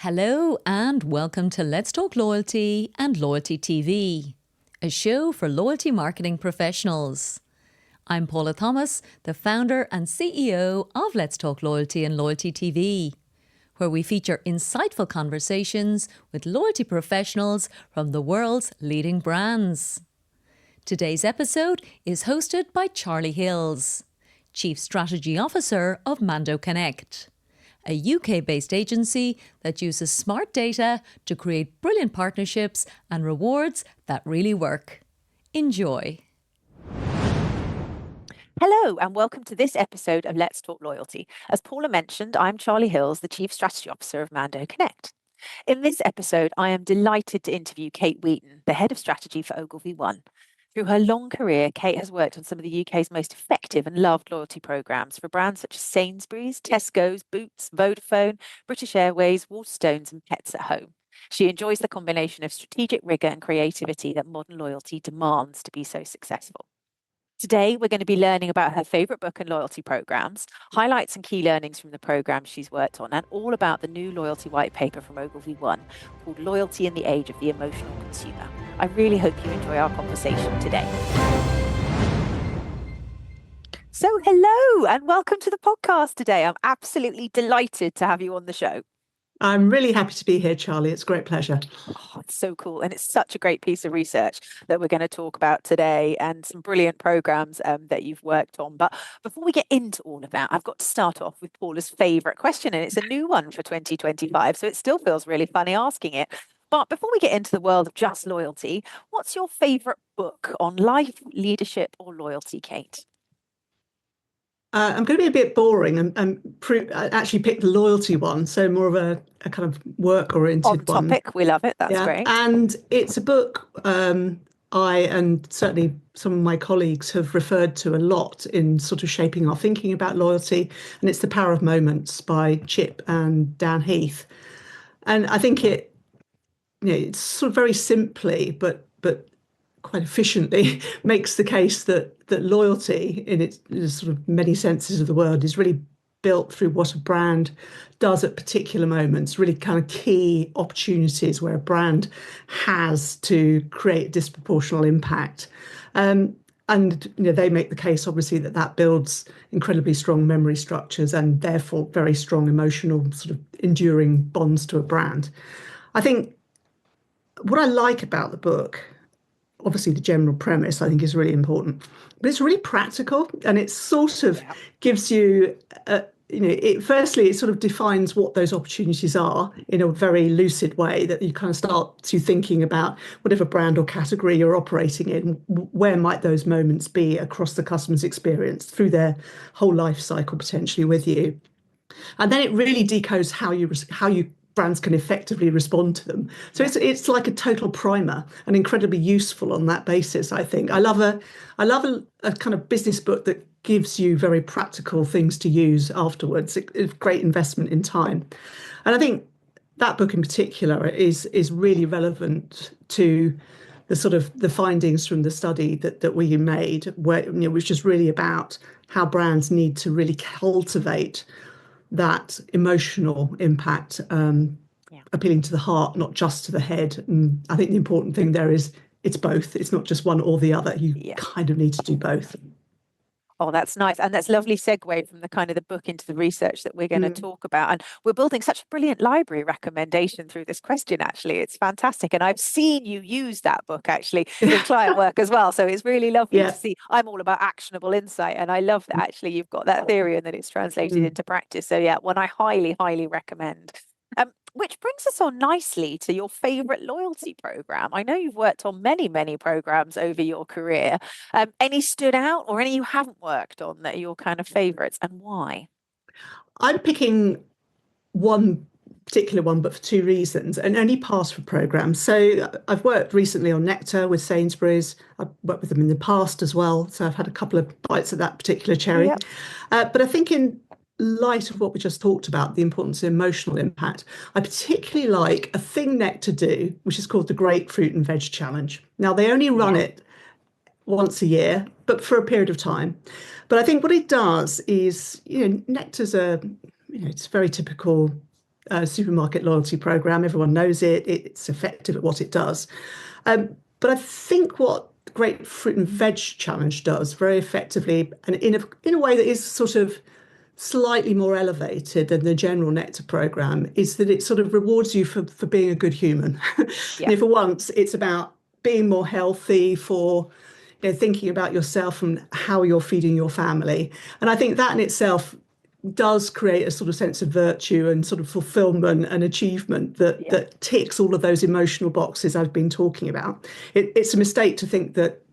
Hello and welcome to Let's Talk Loyalty and Loyalty TV, a show for loyalty marketing professionals. I'm Paula Thomas, the founder and CEO of Let's Talk Loyalty and Loyalty TV, where we feature insightful conversations with loyalty professionals from the world's leading brands. Today's episode is hosted by Charlie Hills, Chief Strategy Officer of Mando Connect, a UK-based agency that uses smart data to create brilliant partnerships and rewards that really work. Enjoy. Hello and welcome to this episode of Let's Talk Loyalty. As Paula mentioned, I'm Charlie Hills, the Chief Strategy Officer of Mando Connect. In this episode, I am delighted to interview Kate Wheaton, the Head of Strategy for Ogilvy One. Through her long career, Kate has worked on some of the UK's most effective and loved loyalty programmes for brands such as Sainsbury's, Tesco's, Boots, Vodafone, British Airways, Waterstones and Pets at Home. She enjoys the combination of strategic rigour and creativity that modern loyalty demands to be so successful. Today, we're going to be learning about her favourite book and loyalty programmes, highlights and key learnings from the programmes she's worked on, and all about the new loyalty white paper from Ogilvy One called Loyalty in the Age of the Emotional Consumer. I really hope you enjoy our conversation today. So hello and welcome to the podcast today. I'm absolutely delighted to have you on the show. I'm really happy to be here, Charlie. It's a great pleasure. Oh, it's so cool. And it's such a great piece of research that we're going to talk about today and some brilliant programs that you've worked on. But before we get into all of that, I've got to start off with Paula's favourite question. And it's a new one for 2025. So it still feels really funny asking it. But before we get into the world of just loyalty, what's your favourite book on life, leadership or loyalty, Kate? I'm going to be a bit boring and I actually picked the loyalty one, so more of a kind of work-oriented one. On topic, we love it. That's great. And it's a book I and certainly some of my colleagues have referred to a lot in sort of shaping our thinking about loyalty, and it's The Power of Moments by Chip and Dan Heath. And I think it's sort of very simply, but quite efficiently makes the case that loyalty in its sort of many senses of the word is really built through what a brand does at particular moments, really kind of key opportunities where a brand has to create disproportional impact. And they make the case, obviously, that builds incredibly strong memory structures and therefore very strong emotional sort of enduring bonds to a brand. I think what I like about the book, obviously the general premise I think is really important, but it's really practical and it sort of gives you, firstly it sort of defines what those opportunities are in a very lucid way that you kind of start to thinking about whatever brand or category you're operating in, where might those moments be across the customer's experience through their whole life cycle potentially with you. And then it really decodes how you brands can effectively respond to them. So it's like a total primer and incredibly useful on that basis, I think. I love a kind of business book that gives you very practical things to use afterwards. It's great investment in time. And I think that book in particular is really relevant to the sort of the findings from the study that we made, which is really about how brands need to really cultivate that emotional impact, appealing to the heart, not just to the head. And I think the important thing there is it's both. It's not just one or the other. You kind of need to do both. Oh, that's nice. And that's a lovely segue from the kind of the book into the research that we're going to talk about. And we're building such a brilliant library recommendation through this question, actually. It's fantastic. And I've seen you use that book actually in client work as well. So it's really lovely to see. I'm all about actionable insight. And I love that actually you've got that theory and that it's translated into practice. So yeah, one I highly, highly recommend. Which brings us on nicely to your favourite loyalty programme. I know you've worked on many, many programmes over your career. Any stood out or any you haven't worked on that are your kind of favourites, and why? I'm picking one particular one, but for two reasons, and only past for programmes. So I've worked recently on Nectar with Sainsbury's. I've worked with them in the past as well. So I've had a couple of bites of that particular cherry. But I think in light of what we just talked about, the importance of emotional impact, I particularly like a thing Nectar do, which is called the Grapefruit and Veg Challenge. Now, they only run it once a year, but for a period of time. But I think what it does is, Nectar's it's very typical supermarket loyalty program. Everyone knows it. It's effective at what it does. But I think what the Great Fruit and Veg Challenge does very effectively, and in a way that is sort of slightly more elevated than the general Nectar program, is that it sort of rewards you for being a good human. Yeah. For once, it's about being more healthy, for thinking about yourself and how you're feeding your family. And I think that in itself does create a sort of sense of virtue and sort of fulfillment and achievement that ticks all of those emotional boxes I've been talking about. It's a mistake to think that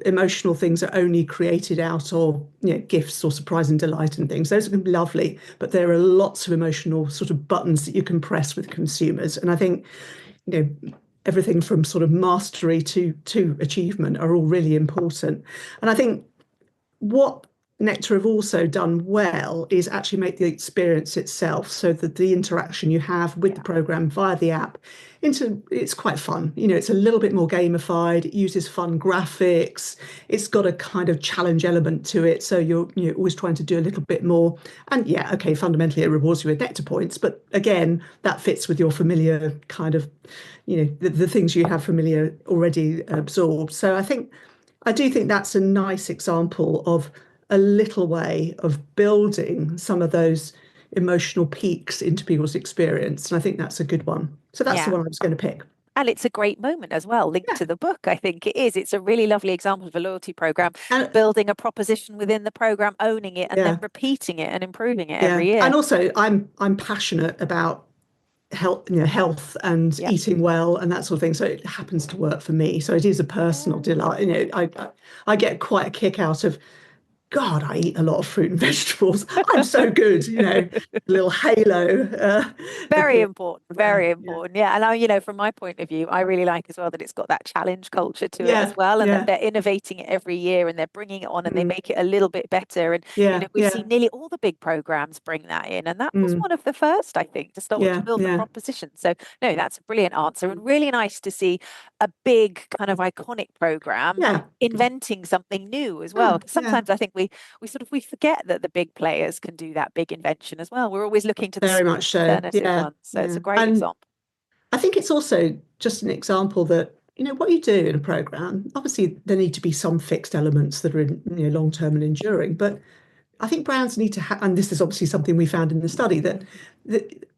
emotional things are only created out of gifts or surprise and delight and things. Those are going to be lovely, but there are lots of emotional sort of buttons that you can press with consumers. And I think everything from sort of mastery to achievement are all really important. And I think what Nectar have also done well is actually make the experience itself, so that the interaction you have with the program via the app it's quite fun. It's a little bit more gamified. It uses fun graphics. It's got a kind of challenge element to it, so you're always trying to do a little bit more. And fundamentally it rewards you with Nectar points, but again, that fits with your familiar kind of the things you have familiar already absorbed. So I do think that's a nice example of a little way of building some of those emotional peaks into people's experience. And I think that's a good one. So that's the one I was going to pick. And it's a great moment as well, linked to the book. I think it is. It's a really lovely example of a loyalty program, and building a proposition within the program, owning it, and then repeating it and improving it every year. And also, I'm passionate about health and eating well and that sort of thing. So it happens to work for me. So it is a personal delight. I get quite a kick out of, God, I eat a lot of fruit and vegetables. I'm so good, little halo. Very important, very important. Yeah. And from my point of view, I really like as well that it's got that challenge culture to it as well, and that they're innovating it every year, and they're bringing it on, and they make it a little bit better. And we've seen nearly all the big programs bring that in, and that was one of the first, I think, to start to build the proposition. So no, that's a brilliant answer, and really nice to see a big kind of iconic program inventing something new as well. Sometimes I think we forget that the big players can do that big invention as well. We're always looking to the very much so. alternative ones. So it's a great example. I think it's also just an example that what you do in a program, obviously there need to be some fixed elements that are long term and enduring, but I think brands need to have, and this is obviously something we found in the study, that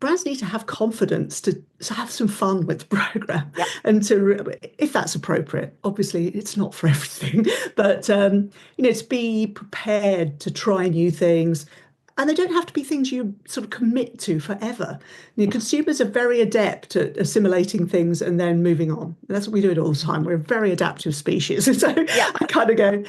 brands need to have confidence to have some fun with the program, and if that's appropriate. Obviously, it's not for everything, but to be prepared to try new things. And they don't have to be things you sort of commit to forever. Consumers are very adept at assimilating things and then moving on. That's what we do it all the time. We're a very adaptive species. And so I kind of go,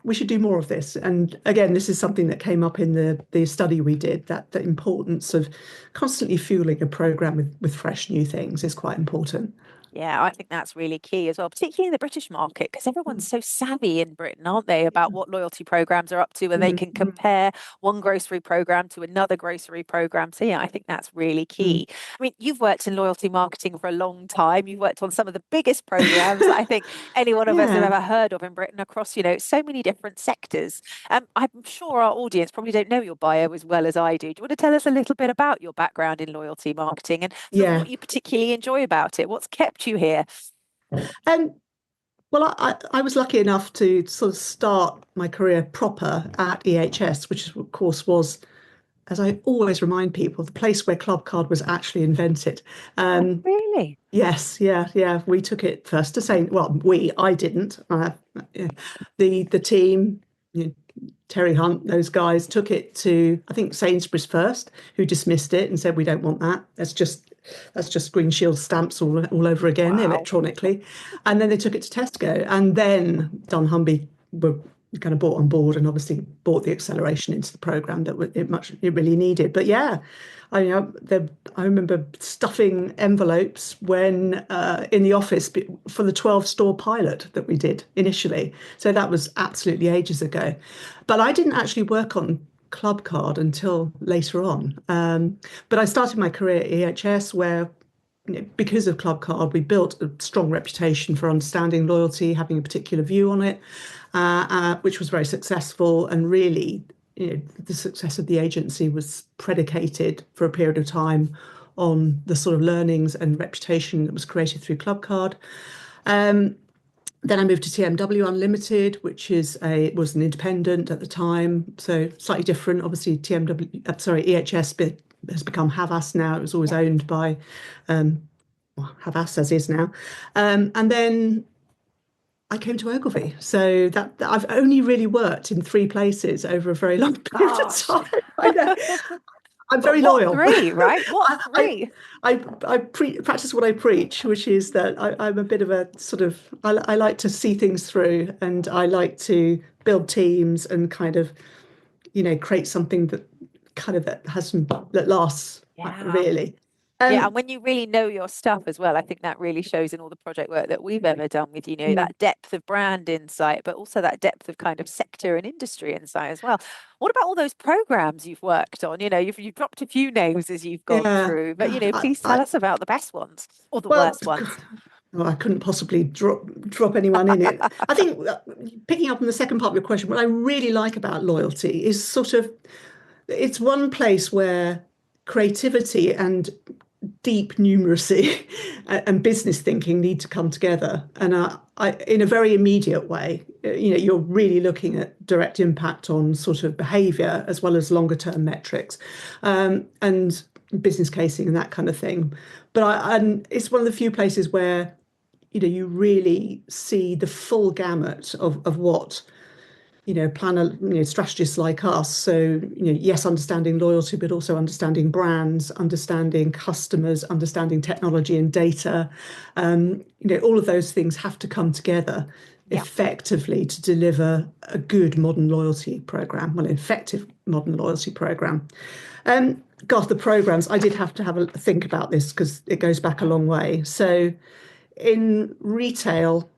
we should do more of this. And again, this is something that came up in the study we did, that the importance of constantly fueling a program with fresh new things is quite important. Yeah, I think that's really key as well, particularly in the British market, because everyone's so savvy in Britain, aren't they, about what loyalty programs are up to, and they can compare one grocery program to another grocery program. So I think that's really key. I mean, you've worked in loyalty marketing for a long time. You've worked on some of the biggest programs that I think any one of us have ever heard of in Britain, across, so many different sectors. I'm sure our audience probably don't know your bio as well as I do. Do you want to tell us a little bit about your background in loyalty marketing and what you particularly enjoy about it? What's kept you here? Well, I was lucky enough to sort of start my career proper at EHS, which of course was, as I always remind people, the place where Clubcard was actually invented. Really? Yes, yeah. We took it first to I didn't. The team, Terry Hunt, those guys took it to, I think, Sainsbury's first, who dismissed it and said, we don't want that. That's just Green Shield stamps all over again electronically. And then they took it to Tesco, and then dunnhumby were kind of brought on board and obviously brought the acceleration into the program that it really needed. But I remember stuffing envelopes when in the office for the 12-store pilot that we did initially. So that was absolutely ages ago. But I didn't actually work on Clubcard until later on. But I started my career at EHS, where because of Clubcard, we built a strong reputation for understanding loyalty, having a particular view on it, which was very successful and really the success of the agency was predicated for a period of time on the sort of learnings and reputation that was created through Clubcard. Then I moved to TMW Unlimited, which was an independent at the time, so slightly different. Obviously, EHS has become Havas now. It was always owned by Havas, as is now. And then I came to Ogilvy. So that I've only really worked in 3 places over a very long period of time. I know. I'm very loyal. 3, right? What 3? I practice what I preach, which is that I'm a bit of a sort of, I like to see things through, and I like to build teams and kind of, create something that that lasts, really. And when you really know your stuff as well, I think that really shows in all the project work that we've ever done with, that depth of brand insight, but also that depth of kind of sector and industry insight as well. What about all those programs you've worked on? You've dropped a few names as you've gone through, but please tell us about the best ones or the worst ones. Well, I couldn't possibly drop anyone in it. I think picking up on the second part of your question, what I really like about loyalty is it's one place where creativity and deep numeracy and business thinking need to come together, and in a very immediate way. You're really looking at direct impact on sort of behaviour as well as longer term metrics, and business casing and that kind of thing. But it's one of the few places where you really see the full gamut of what strategists like us. So, yes, understanding loyalty, but also understanding brands, understanding customers, understanding technology and data. All of those things have to come together effectively to deliver a good modern loyalty program, an effective modern loyalty program. God, the programs, I did have to have a think about this because it goes back a long way. So in retail,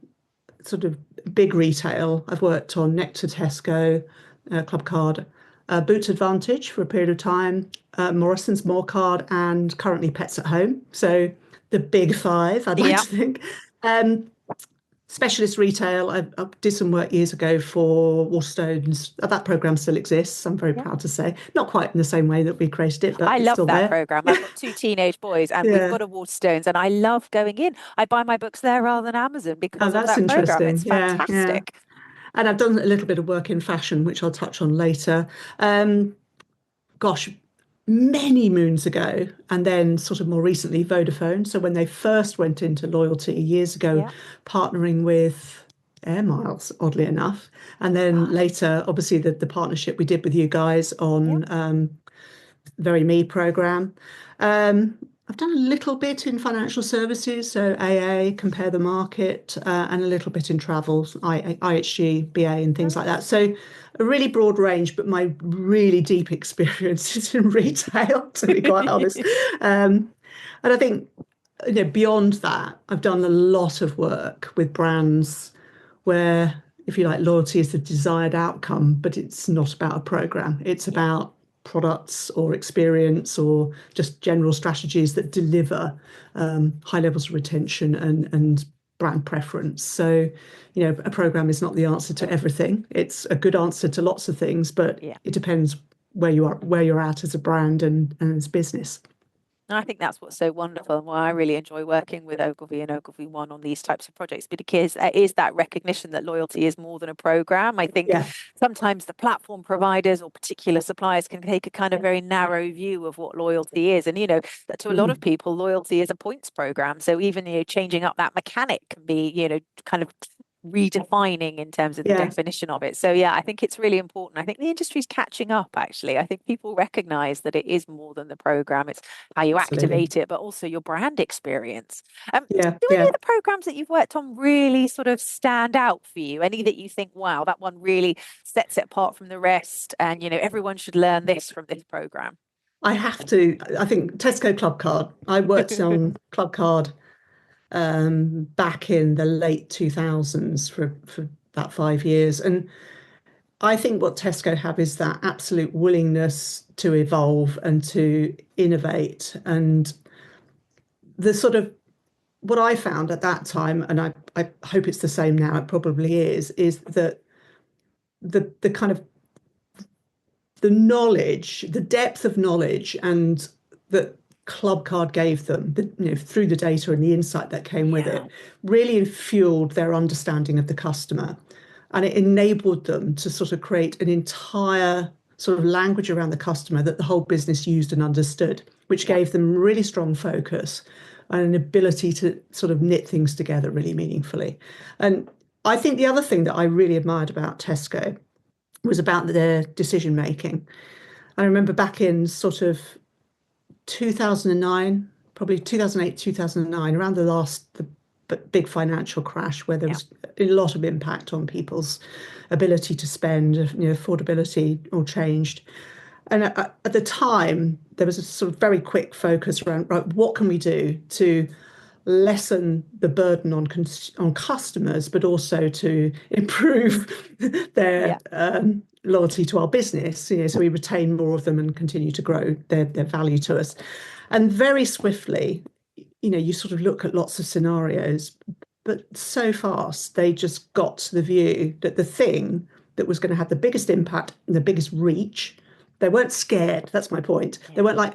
sort of big retail, I've worked on Nectar, Tesco, Clubcard, Boots Advantage for a period of time, Morrison's, Morecard, and currently Pets at Home. So the big 5, I'd like to think. Specialist retail, I did some work years ago for Waterstones. That program still exists, I'm very proud to say. Not quite in the same way that we created it, but I it's love still that there. program. I've got 2 teenage boys, and we've got a Waterstones, and I love going in. I buy my books there rather than Amazon because of that program. It's fantastic. And I've done a little bit of work in fashion, which I'll touch on later. Gosh, many moons ago, and then sort of more recently Vodafone. So when they first went into loyalty years ago, partnering with Air Miles, oddly enough, and then later, obviously, the partnership we did with you guys on Very Me program. I've done a little bit in financial services, so AA, Compare the Market, and a little bit in travel, IHG, BA, and things like that. So a really broad range, but my really deep experience is in retail, to be quite honest. And I think, beyond that, I've done a lot of work with brands where, if you like, loyalty is the desired outcome, but it's not about a program. It's about products or experience or just general strategies that deliver high levels of retention and brand preference. So, a program is not the answer to everything. It's a good answer to lots of things, but it depends where you're at as a brand and as business. And I think that's what's so wonderful, and why I really enjoy working with Ogilvy and Ogilvy One on these types of projects, because there is that recognition that loyalty is more than a program. I think sometimes the platform providers or particular suppliers can take a kind of very narrow view of what loyalty is. And, that to a lot of people, loyalty is a points program. So even, changing up that mechanic can be, kind of redefining in terms of the definition of it. So I think it's really important. I think the industry's catching up, actually. I think people recognize that it is more than the program. It's how you activate it, but also your brand experience. Do any of the programs that you've worked on really sort of stand out for you? Any that you think, wow, that one really sets it apart from the rest, and everyone should learn this from this program? I think Tesco Clubcard. I worked on Clubcard back in the late 2000s for about 5 years. And I think what Tesco have is that absolute willingness to evolve and to innovate. And the sort of what I found at that time, and I hope it's the same now, it probably is that the kind of the knowledge, the depth of knowledge, and that Clubcard gave them, through the data and the insight that came with it, really fueled their understanding of the customer, and it enabled them to sort of create an entire sort of language around the customer that the whole business used and understood, which gave them really strong focus and an ability to sort of knit things together really meaningfully. And I think the other thing that I really admired about Tesco was about their decision making. I remember back in sort of 2009, probably 2008, 2009, around the big financial crash where there was a lot of impact on people's ability to spend, affordability all changed. And at the time, there was a sort of very quick focus around, right, what can we do to lessen the burden on customers, but also to improve their loyalty to our business, so we retain more of them and continue to grow their value to us. And very swiftly, you sort of look at lots of scenarios, but so fast they just got to the view that the thing that was going to have the biggest impact and the biggest reach, they weren't scared. That's my point. They weren't like,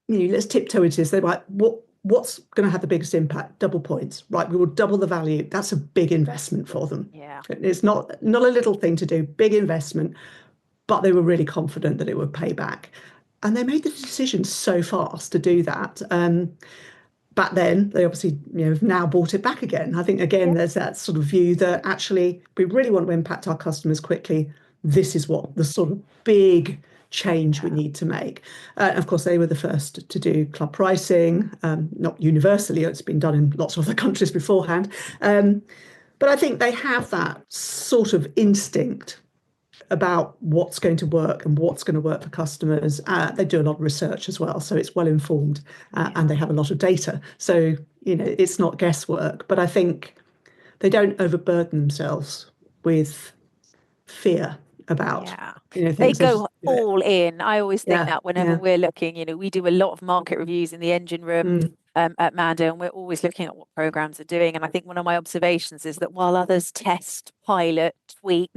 let's tiptoe into this. They were like, what's going to have the biggest impact? Double points, right? We will double the value. That's a big investment for them. It's not a little thing to do, big investment, but they were really confident that it would pay back. And they made the decision so fast to do that. Back then, they obviously have now bought it back again. I think, again, there's that sort of view that actually we really want to impact our customers quickly. This is what the sort of big change we need to make. Of course, they were the first to do club pricing, not universally. It's been done in lots of other countries beforehand. But I think they have that sort of instinct about what's going to work and what's going to work for customers. They do a lot of research as well, so it's well informed, and they have a lot of data. So, it's not guesswork, but I think they don't overburden themselves with fear about things. They go all in. I always think that whenever we're looking, we do a lot of market reviews in the engine room at Mando, and we're always looking at what programs are doing. And I think one of my observations is that while others test, pilot, tweak,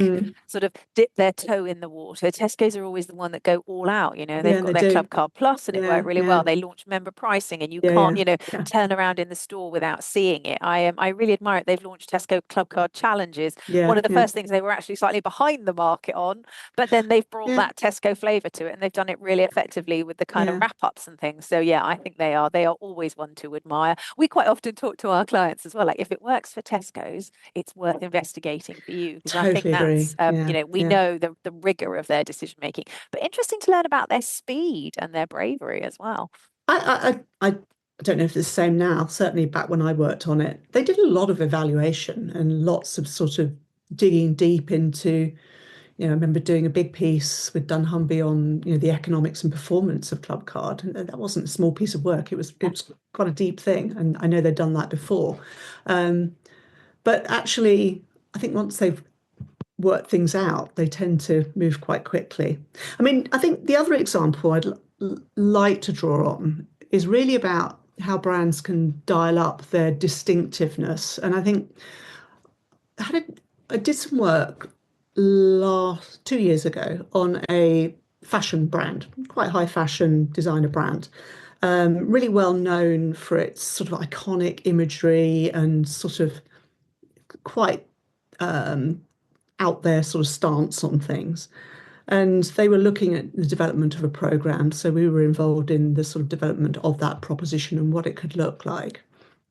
sort of dip their toe in the water, Tesco's are always the one that go all out. They've got their Clubcard Plus, and it worked really well. They launched member pricing, and you can't, turn around in the store without seeing it. I really admire it. They've launched Tesco Clubcard Challenges. One of the first things they were actually slightly behind the market on, but then they've brought that Tesco flavour to it, and they've done it really effectively with the kind of wrap-ups and things. So I think they are always one to admire. We quite often talk to our clients as well, like, if it works for Tesco's, it's worth investigating for you, because I think that's we know the rigour of their decision making, but interesting to learn about their speed and their bravery as well. I don't know if it's the same now. Certainly back when I worked on it, they did a lot of evaluation and lots of sort of digging deep into, I remember doing a big piece with dunnhumby on, the economics and performance of Clubcard. And that wasn't a small piece of work. It was quite a deep thing. And I know they'd done that before. But actually, I think once they've worked things out, they tend to move quite quickly. I mean, I think the other example I'd like to draw on is really about how brands can dial up their distinctiveness. And I think I did some work 2 years ago on a fashion brand, quite high fashion designer brand, really well known for its sort of iconic imagery and sort of quite out there sort of stance on things. And they were looking at the development of a program. So we were involved in the sort of development of that proposition and what it could look like.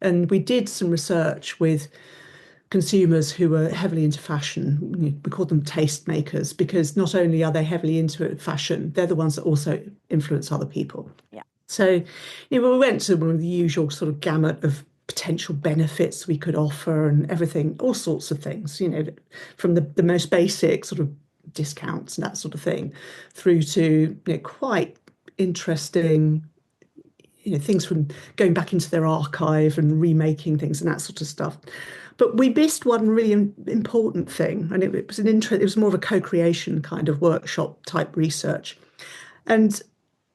And we did some research with consumers who were heavily into fashion. We called them tastemakers, because not only are they heavily into fashion, they're the ones that also influence other people. So, we went to one of the usual sort of gamut of potential benefits we could offer and everything, all sorts of things, from the most basic sort of discounts and that sort of thing, through to quite interesting things from going back into their archive and remaking things and that sort of stuff. But we missed one really important thing, and it was more of a co-creation kind of workshop type research. And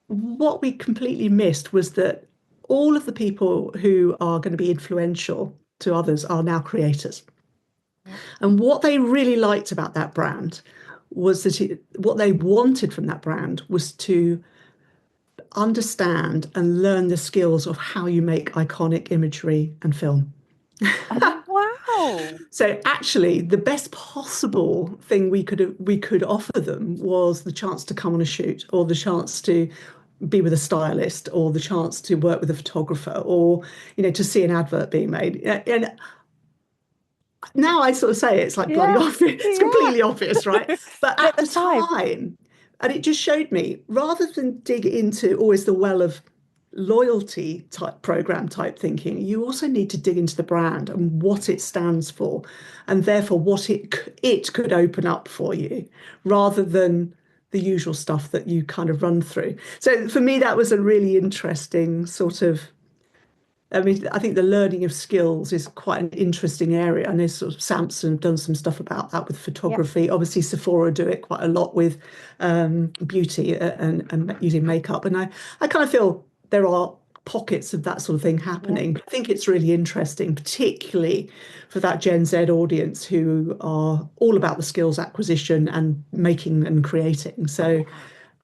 what we completely missed was that all of the people who are going to be influential to others are now creators. And what they really liked about that brand was that what they wanted from that brand was to understand and learn the skills of how you make iconic imagery and film. Oh, wow. So actually, the best possible thing we could offer them was the chance to come on a shoot, or the chance to be with a stylist, or the chance to work with a photographer, or to see an advert being made. And now I sort of say it's like bloody Yeah, obvious. It's yeah. completely obvious, right? But But at at the the time, time, and it just showed me, rather than dig into always the well of loyalty type program type thinking, you also need to dig into the brand and what it stands for, and therefore what it could open up for you, rather than the usual stuff that you kind of run through. So for me, that was a really interesting sort of, I mean, I think the learning of skills is quite an interesting area. I know sort of Samson have done some stuff about that with yeah, photography. Obviously, Sephora do it quite a lot with beauty and using makeup. And I kind of feel there are pockets of that sort of thing yeah. happening. I think it's really interesting, particularly for that Gen Z audience who are all about the skills acquisition and making and creating. So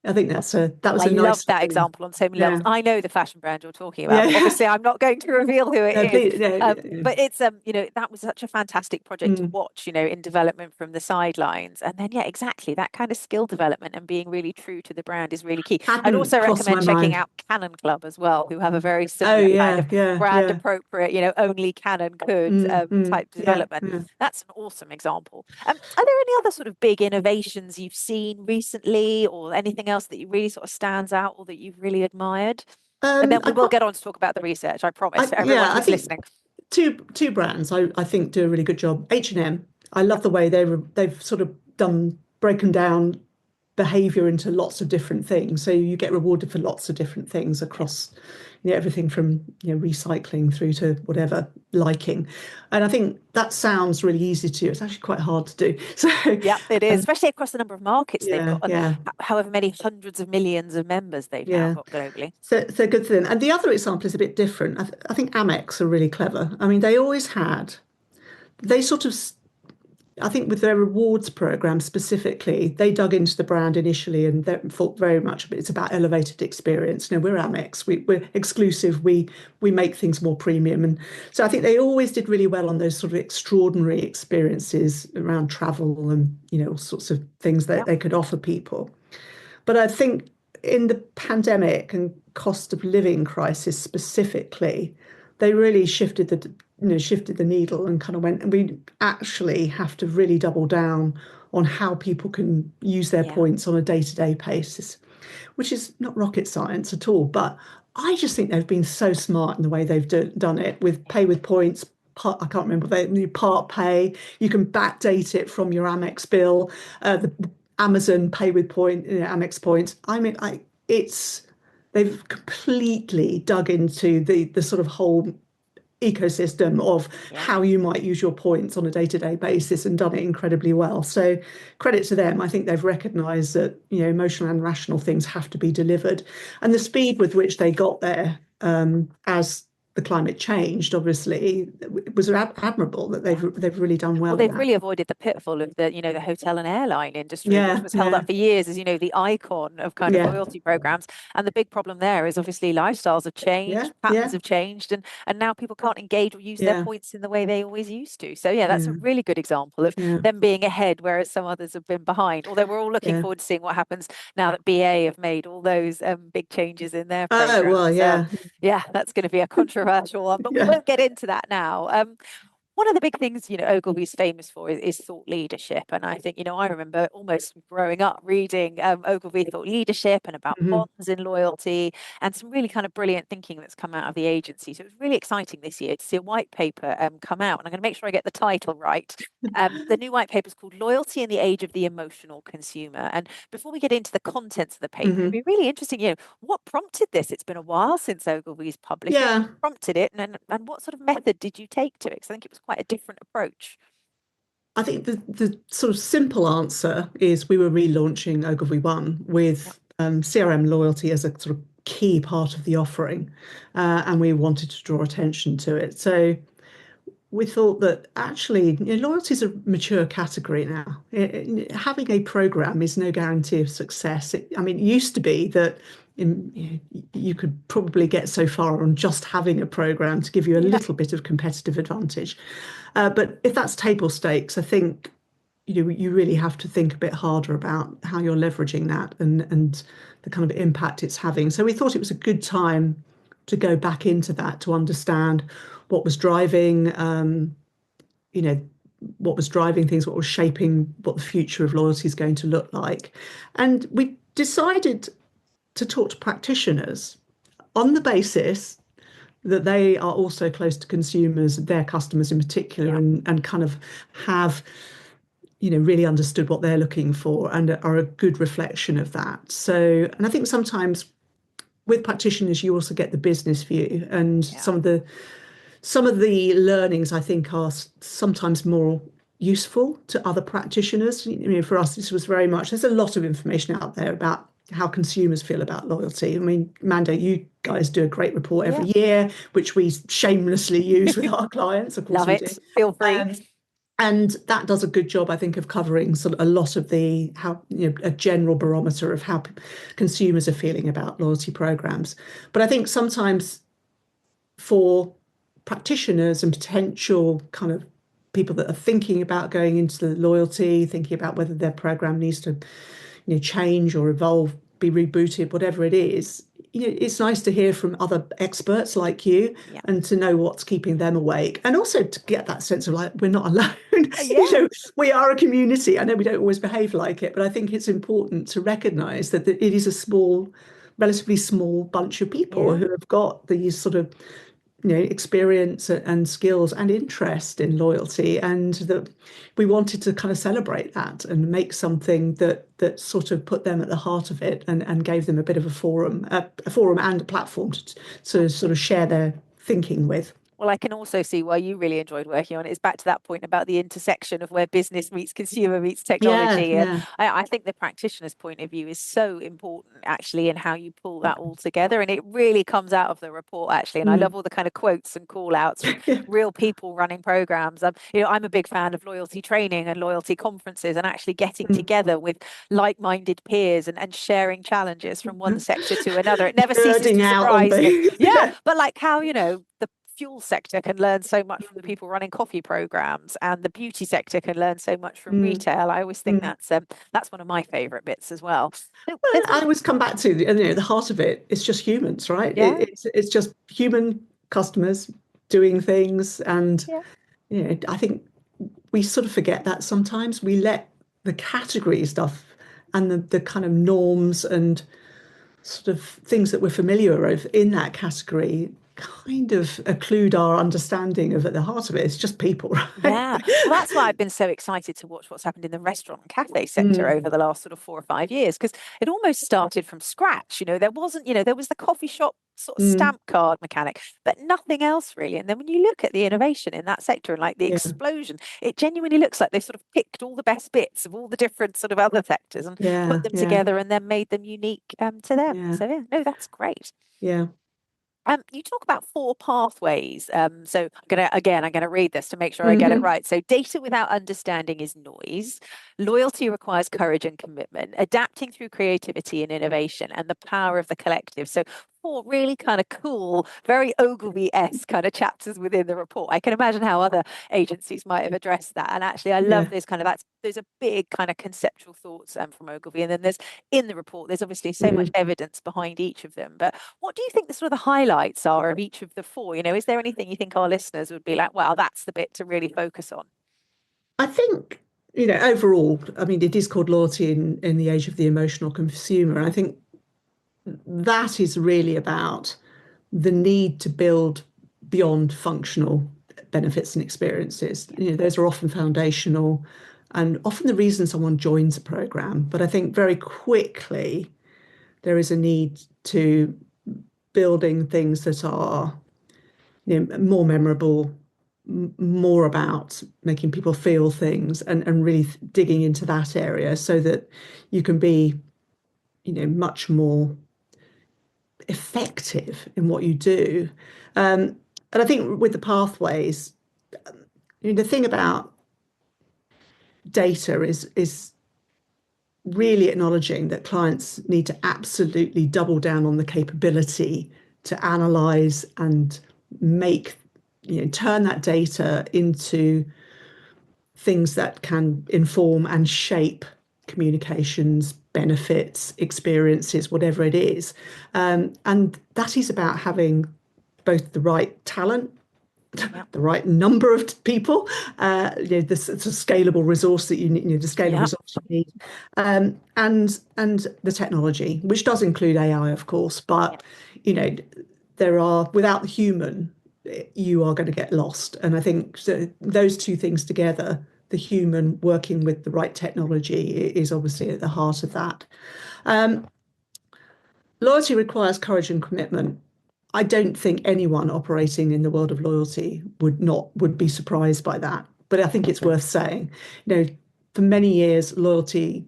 I think that Well, was I a love nice that thing. example on so many levels. Yeah. I know the fashion brand you're talking about, but Yeah. obviously I'm not going to reveal who No, it is. please, no, But it's that was such a fantastic project to mm. watch, in development from the sidelines. And then yeah, exactly, that kind of skill development and being really true to the brand is really key. I'd Hadn't also crossed my recommend checking mind. out Canon Club as well, who have a very Oh similar kind yeah, of yeah, brand yeah. appropriate, only Canon could type Yeah, development. yeah. That's an awesome example. Are there any other sort of big innovations you've seen recently, or anything else that you really sort of stands out or that you've really admired? And then we I will quite, get on to talk about the research, I promise, for everyone yeah, I who's think listening. two brands I think do a really good job. H&M, I love Yep. the way they've sort of broken down behavior into lots of different things. So you get rewarded for lots of different things Yeah. across, everything from recycling through to whatever liking. And I think that sounds really easy to you. It's actually quite hard to do. So Yeah, it is, um, especially across the number of markets they've yeah, got and yeah, however many hundreds of millions of members they've now yeah. got globally. So good for them. And the other example is a bit different. I think Amex are really clever. I mean, they sort of, I think with their rewards program specifically, they dug into the brand initially and they thought very much it's about elevated experience. We're Amex, we're exclusive, we make things more premium. And so I think they always did really well on those sort of extraordinary experiences around travel and, all sorts of things that Yeah. they could offer people. But I think in the pandemic and cost of living crisis specifically, they really shifted the needle and kind of went, and we actually have to really double down on how people can use their Yeah. points on a day-to-day basis, which is not rocket science at all. But I just think they've been so smart in the way they've done it with pay with points. I can't remember they part pay. You can backdate it from your Amex bill. The Amazon pay with Amex points. I mean, they've completely dug into the sort of whole ecosystem of Yeah. how you might use your points on a day-to-day basis and done it incredibly well. So credit to them. I think they've recognized that emotional and rational things have to be delivered, and the speed with which they got there, as the climate changed, obviously, it was admirable that Yeah. they've really done well Well, in they've that. really avoided the pitfall of the hotel and airline industry, which Yeah, was held yeah, up for years as, the icon of kind of yeah, loyalty programs. And the big problem there is obviously lifestyles have yeah, changed, patterns yeah, have changed, and now people can't engage or use their yeah, points in the way they always used to. So yeah, that's a yeah, really good example of yeah, them being ahead, whereas some others have been behind. Although we're all looking yeah. forward to seeing what happens now that BA have made all those big changes in their Oh well, programs. yeah, Yeah, that's going to be a controversial one, but we yeah. won't get into that now. One of the big things, Ogilvy's famous for is thought leadership. And I think, I remember almost growing up reading Ogilvy thought leadership and about Mhm. bonds in loyalty and some really kind of brilliant thinking that's come out of the agency. So it was really exciting this year to see a white paper come out. And I'm going to make sure I get the title right. The new white paper is called Loyalty in the Age of the Emotional Consumer. And before we get into the contents of the paper, it'd Mhm. be really interesting, what prompted this? It's been a while since Ogilvy's published it. Yeah. Prompted it and what sort of method did you take to it? Because I think it was quite a different approach. I think the sort of simple answer is we were relaunching Ogilvy One Yep. with CRM loyalty as a sort of key part of the offering, and we wanted to draw attention to it. So we thought that actually, loyalty is a mature category now. Having a program is no guarantee of success. I mean, it used to be that you could probably get so far on just having a program to give you a Yeah. little bit of competitive advantage. But if that's table stakes, I think you really have to think a bit harder about how you're leveraging that and the kind of impact it's having. So we thought it was a good time to go back into that to understand what was driving, you know, what was driving things, what was shaping what the future of loyalty is going to look like. And we decided to talk to practitioners on the basis that they are also close to consumers, their customers in particular, Yeah. and kind of have really understood what they're looking for and are a good reflection of that. So, and I think sometimes with practitioners, you also get the business view, and Yeah. some of the learnings I think are sometimes more useful to other practitioners. For us, this was very much, there's a lot of information out there about how consumers feel about loyalty. I mean, Mando, you guys do a great report every year, which we shamelessly use with our clients. Of course Love we it. do. Feel free. And that does a good job, I think, of covering sort of a lot of a general barometer of how consumers are feeling about loyalty programs. But I think sometimes for practitioners and potential kind of people that are thinking about going into the loyalty, thinking about whether their program needs to, change or evolve, be rebooted, whatever it is, it's nice to hear from other experts like you Yeah. and to know what's keeping them awake, and also to get that sense of like, we're not alone. Yeah. We are a community. I know we don't always behave like it, but I think it's important to recognize that it is a relatively small bunch of people Yeah. who have got these sort of experience and skills and interest in loyalty, and that we wanted to kind of celebrate that and make something that sort of put them at the heart of it, and gave them a bit of a forum and a platform to sort of share their thinking with. Well, I can also see why you really enjoyed working on it. It's back to that point about the intersection of where business meets consumer meets Yeah, technology. And yeah. I think the practitioner's point of view is so important, actually, in how you pull that all together. And it really comes out of the report, actually. And I love all the kind of quotes and call outs from real people running programs. I'm a big fan of loyalty training and loyalty conferences, and actually getting together with like-minded peers and sharing challenges from one sector to another. It never ceases Nerding to out on surprise me. things. Yeah, but like how, the fuel sector can learn so much from the people running coffee programs, and the beauty sector can learn so much from retail. I always think that's one of my favorite bits as well. Well, I always come back to the heart of it. It's just humans, right? Yeah. It's just human customers doing things, and Yeah. I think we sort of forget that sometimes. We let the category stuff and the kind of norms and sort of things that we're familiar with in that category kind of occlude our understanding of at the heart of it. It's just people, right? Yeah. Well, that's why I've been so excited to watch what's happened in the restaurant and cafe sector over the last sort of 4 or 5 years, because it almost started from scratch. There wasn't, there was the coffee shop sort of stamp card mechanic, but nothing else really. And then when you look at the innovation in that sector and like the Yeah, explosion, it genuinely looks like they sort of picked all the best bits of all the different sort of other sectors and yeah, put them yeah, together and then made them unique to them. yeah, So yeah, no, that's great. yeah. You talk about 4 pathways. So I'm gonna read this to make sure I get it right. So data without understanding is noise. Loyalty requires courage and commitment, adapting through creativity and innovation, and the power of the collective. So 4 really kind of cool, very Ogilvy-esque kind of chapters within the report. I can imagine how other agencies might have addressed that. And actually, I love Yeah. this kind of there's a big kind of conceptual thoughts from Ogilvy, and then there's in the report there's obviously so much evidence behind each of them. But what do you think the sort of the highlights are of each of the 4? Is there anything you think our listeners would be like, wow, that's the bit to really focus on? I think, overall, I mean, it is called loyalty in the age of the emotional consumer. And I think that is really about the need to build beyond functional benefits and experiences. Those are often foundational and often the reason someone joins a program. But I think very quickly there is a need to building things that are more memorable, more about making people feel things, and really digging into that area so that you can be much more effective in what you do. And I think with the pathways, the thing about data is really acknowledging that clients need to absolutely double down on the capability to analyze and make, turn that data into things that can inform and shape communications, benefits, experiences, whatever it is. And that is about having both the right talent, the right number of people, the scalable resource that you need, the scalable resource you need, and the technology, which does include AI, of course. But there are, without the human, you are going to get lost. And I think those two things together, the human working with the right technology, is obviously at the heart of that. Loyalty requires courage and commitment. I don't think anyone operating in the world of loyalty would be surprised by that. But I think it's worth saying, for many years, loyalty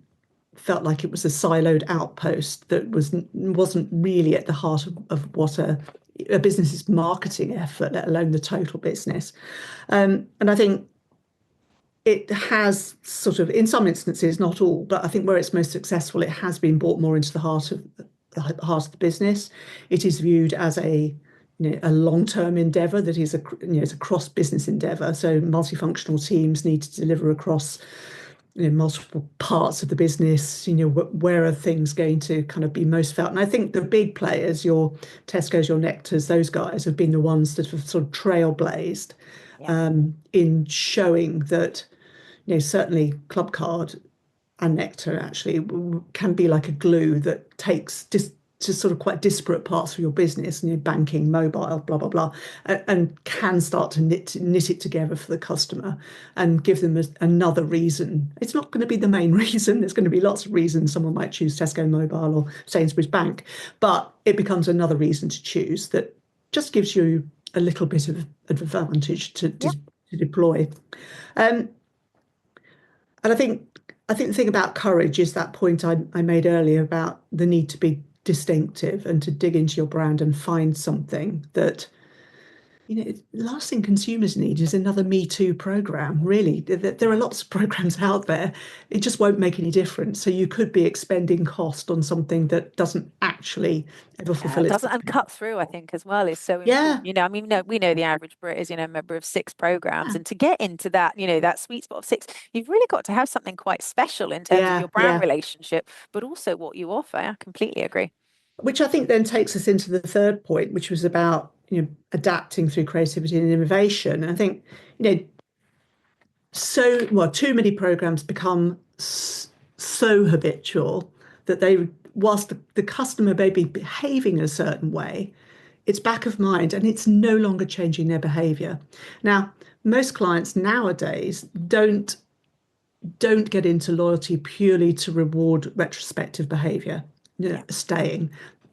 felt like it was a siloed outpost that wasn't really at the heart of what a business's marketing effort, let alone the total business. And I think it has sort of, in some instances, not all, but I think where it's most successful, it has been brought more into the heart of the business. It is viewed as a long-term endeavour that is it's a cross-business endeavour. So multifunctional teams need to deliver across multiple parts of the business. Where are things going to kind of be most felt? And I think the big players, your Tesco's, your Nectars, those guys have been the ones that have sort of trailblazed in showing that certainly Clubcard and Nectar actually can be like a glue that takes just sort of quite disparate parts of your business, banking, mobile, blah, blah, blah, and can start to knit it together for the customer and give them another reason. It's not going to be the main reason. There's going to be lots of reasons someone might choose Tesco Mobile or Sainsbury's Bank, but it becomes another reason to choose that just gives you a little bit of advantage to deploy. And I think the thing about courage is that point I made earlier about the need to be distinctive and to dig into your brand and find something that, the last thing consumers need is another Me Too program. Really, there are lots of programs out there. It just won't make any difference. So you could be expending cost on something that doesn't actually ever fulfill its and cut through, I think, as well, is so important. I mean, we know the average Brit is, a member of 6 programs, and to get into that, that sweet spot of 6, you've really got to have something quite special in terms of your brand relationship, but also what you offer. I completely agree. Which I think then takes us into the third point, which was about adapting through creativity and innovation. And I think too many programs become so habitual that whilst the customer may be behaving a certain way, it's back of mind and it's no longer changing their behavior. Now, most clients nowadays don't get into loyalty purely to reward retrospective behavior, staying.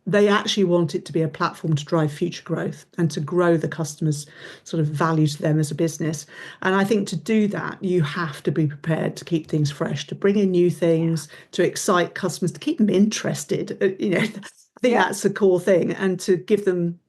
They actually want it to be a platform to drive future growth and to grow the customer's sort of value to them as a business. And I think to do that, you have to be prepared to keep things fresh, to bring in new things, to excite customers, to keep them interested. I think that's the core thing, and to give them,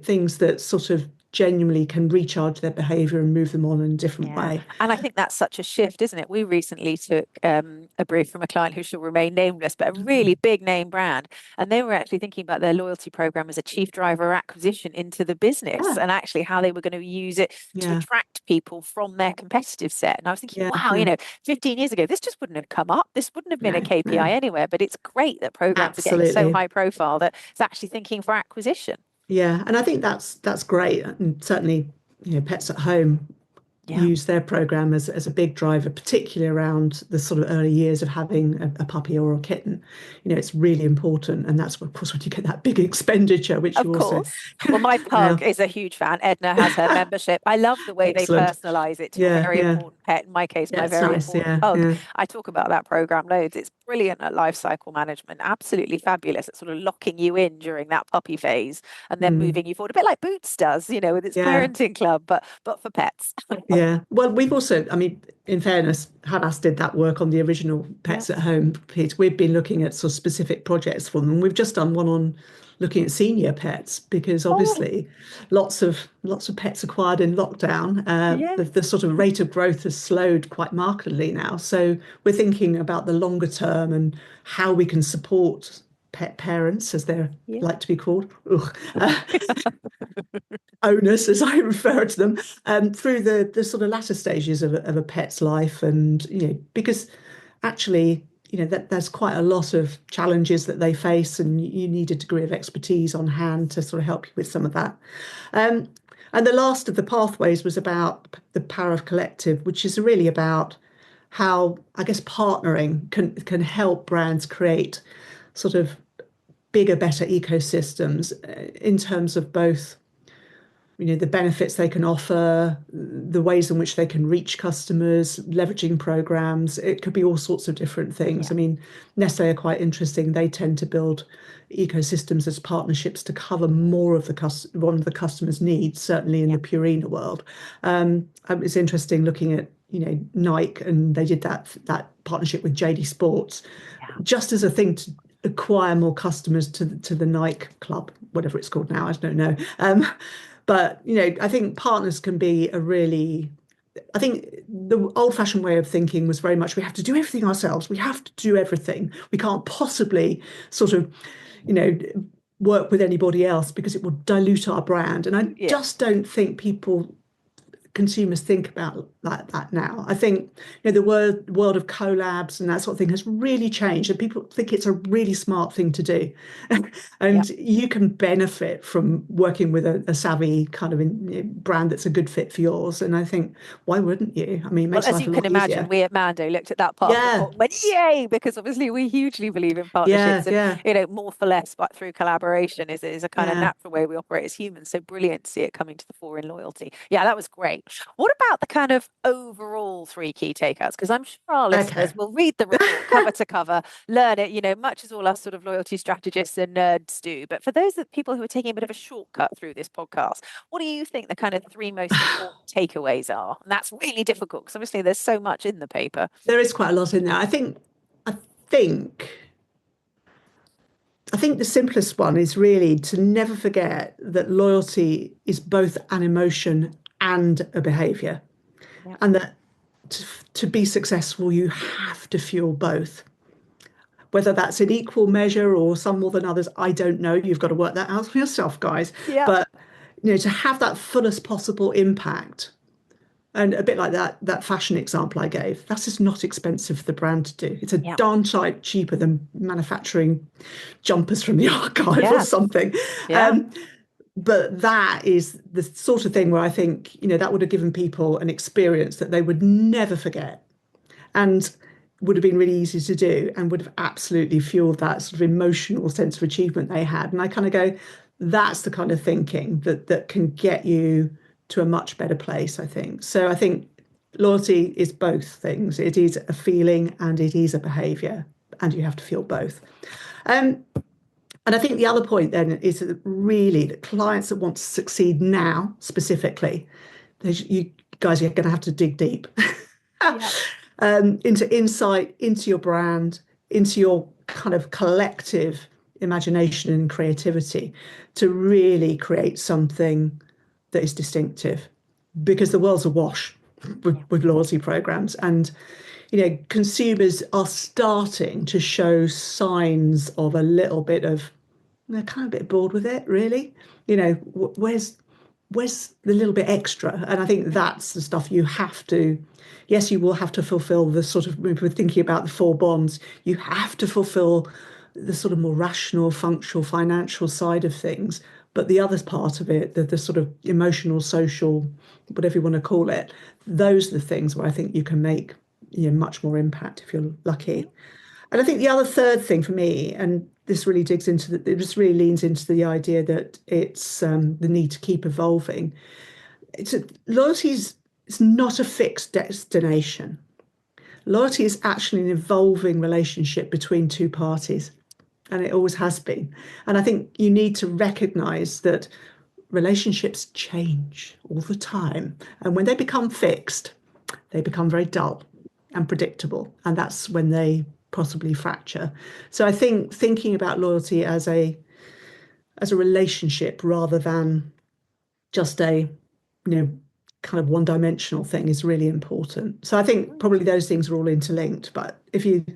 things that sort of genuinely can recharge their behaviour and move them on in a different way. And I think that's such a shift, isn't it? We recently took a brief from a client who shall remain nameless, but a really big name brand. And they were actually thinking about their loyalty program as a chief driver acquisition into the business and actually how they were going to use it to attract people from their competitive set. And I was thinking, wow, 15 years ago, this just wouldn't have come up. This wouldn't have been a KPI anywhere, but it's great that programs are getting so high profile that it's actually thinking for acquisition. Yeah, and I think that's great. And certainly, Pets at Home use their program as a big driver, particularly around the sort of early years of having a puppy or a kitten. It's really important, and that's of course when you get that big expenditure, which of course. Well, my pug is a huge fan. Edna has her membership. I love the way they personalise it to a very important pet. In my case, my very important pug. I talk about that program loads. It's brilliant at life cycle management. Absolutely fabulous at sort of locking you in during that puppy phase and then moving you forward, a bit like Boots does, with its parenting club, but for pets. Yeah. Well, we've also, I mean, in fairness, Havas did that work on the original Pets at Home piece. We've been looking at sort of specific projects for them. We've just done one on looking at senior pets, because Oh, obviously lots of pets acquired in lockdown. yeah, The sort of rate of growth has slowed quite markedly now. So we're thinking about the longer term and how we can support pet parents, as they're yeah, like to be called. Ugh. Owners, as I refer to them, through the sort of latter stages of a pet's life, and because actually, that there's quite a lot of challenges that they face, and you need a degree of expertise on hand to sort of help you with some of that. Um, and the last of the pathways was about the power of collective, which is really about how, I guess, partnering can help brands create sort of bigger, better ecosystems in terms of both the benefits they can offer, the ways in which they can reach customers, leveraging programs. It could be all sorts of different things. yeah, I mean, Nestle are quite interesting. They tend to build ecosystems as partnerships to cover more of one of the customer's needs, certainly in yeah, the Purina world. It's interesting looking at Nike, and they did that partnership with JD Sports yeah, just as a thing to acquire more customers to the Nike club, whatever it's called now, I don't know. But I think partners can be I think the old-fashioned way of thinking was very much we have to do everything ourselves. We have to do everything. We can't possibly sort of, you know, work with anybody else because it will dilute our brand. And I yeah. just don't think consumers think about like that now. I think the world of collabs and that sort of thing has really changed, and people think it's a really smart thing to do. Yeah. And you can benefit from working with a savvy kind of brand that's a good fit for yours. And I think, why wouldn't you? I mean, it Well, makes as life you a can lot imagine, easier. we at Mando looked at that part of the Yeah, report and went, yay, because obviously we hugely believe in yeah, partnerships and, yeah, more for less, but through collaboration is a kind of yeah. natural way we operate as humans. So brilliant to see it coming to the fore in loyalty. Yeah, that was great. What about the kind of overall three key takeouts? Because I'm sure our Okay. listeners will read the report cover to cover, learn it, much as all us sort of loyalty strategists and nerds do. But for those people who are taking a bit of a shortcut through this podcast, what do you think the kind of three most important takeaways are? And that's really difficult because obviously there's so much in the paper. There is quite a lot in there. I think I think the simplest one is really to never forget that loyalty is both an emotion and a behavior, Yeah. and that to be successful, you have to fuel both. Whether that's in equal measure or some more than others, I don't know. You've got to work that out for yourself, guys. Yeah. But to have that fullest possible impact, and a bit like that fashion example I gave, that's just not expensive for the brand to do. It's a Yeah. darn sight cheaper than manufacturing jumpers from the archive or Yeah. something. Yeah. Um, but that is the sort of thing where I think, that would have given people an experience that they would never forget, and would have been really easy to do, and would have absolutely fueled that sort of emotional sense of achievement they had. And I kind of go, that's the kind of thinking that can get you to a much better place, I think. So I think loyalty is both things. It is a feeling and it is a behavior, and you have to feel both. Um, and I think the other point then is that really that clients that want to succeed now specifically, you guys are going to have to dig deep Yeah. into insight, into your brand, into your kind of collective imagination and creativity to really create something that is distinctive, because the world's awash with loyalty programs, and consumers are starting to show signs of a little bit of they're kind of a bit bored with it, really. Where's the little bit extra? And I think that's the stuff you have to. Yes, you will have to fulfill the sort of. If we're thinking about the four bonds, you have to fulfill the sort of more rational, functional, financial side of things. But the other part of it, the sort of emotional, social, whatever you want to call it, those are the things where I think you can make much more impact if you're lucky. And I think the other third thing for me, and this really it just really leans into the idea that it's the need to keep evolving. Loyalty is it's not a fixed destination. Loyalty is actually an evolving relationship between two parties, and it always has been. And I think you need to recognize that relationships change all the time. And when they become fixed, they become very dull and predictable. And that's when they possibly fracture. So I think thinking about loyalty as as a relationship rather than just a, kind of one-dimensional thing is really important. So I think probably those things are all interlinked, but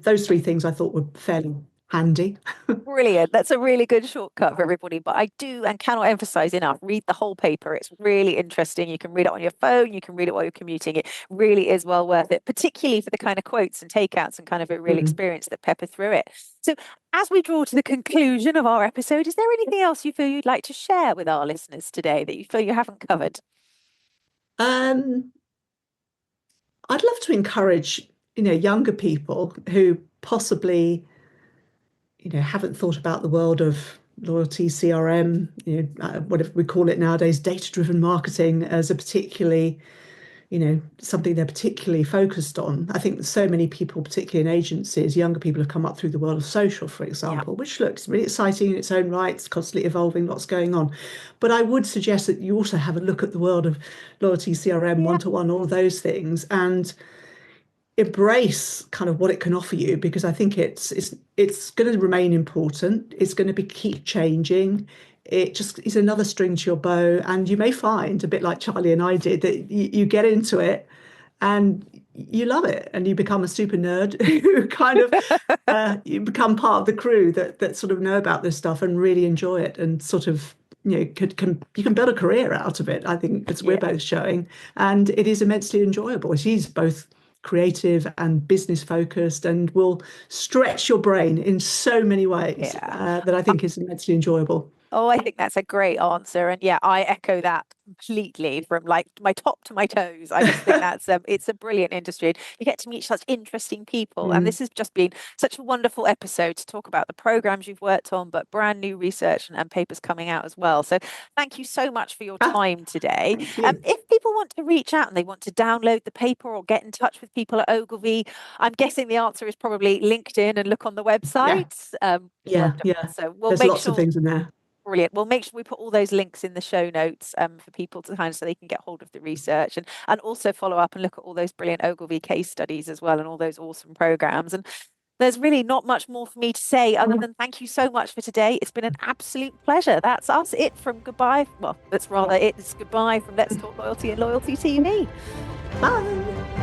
those three things I thought were fairly handy. Brilliant. That's a really good shortcut for everybody. But I do and cannot emphasize enough, read the whole paper. It's really interesting. You can read it on your phone, you can read it while you're commuting. It really is well worth it, particularly for the kind of quotes and takeouts and kind of a real experience that pepper through it. So as we draw to the conclusion of our episode, is there anything else you feel you'd like to share with our listeners today that you feel you haven't covered? I'd love to encourage, younger people who possibly haven't thought about the world of loyalty, CRM, whatever we call it nowadays, data-driven marketing as a particularly, something they're particularly focused on. I think so many people, particularly in agencies, younger people have come up through the world of social, for example, which looks really exciting in its own right. It's constantly evolving, lots going on. But I would suggest that you also have a look at the world of loyalty, CRM, one-to-one, all of those things, and embrace kind of what it can offer you, because I think it's going to remain important. It's going to keep changing. It just is another string to your bow, and you may find, a bit like Charlie and I did, that you get into it and you love it, and you become a super nerd who kind of you become part of the crew that sort of know about this stuff and really enjoy it, and sort of you can build a career out of it. I think as we're both showing, and it is immensely enjoyable. It is both creative and business focused, and will stretch your brain in so many ways that I think is immensely enjoyable. Oh, I think that's a great answer. And yeah, I echo that completely from like my top to my toes. I just think that's it's a brilliant industry. You get to meet such interesting people. And this has just been such a wonderful episode to talk about the programs you've worked on, but brand new research and papers coming out as well. So thank you so much for your time today. If people want to reach out and they want to download the paper or get in touch with people at Ogilvy, I'm guessing the answer is probably LinkedIn and look on the website. So we'll There's lots of things in there. Brilliant. We'll make sure we put all those links in the show notes for people to kind of so they can get hold of the research and also follow up and look at all those brilliant Ogilvy case studies as well, and all those awesome programs. And there's really not much more for me to say other than thank you so much for today. It's been an absolute pleasure. That's it from goodbye. Well, it's goodbye from Let's Talk Loyalty and Loyalty TV. Bye.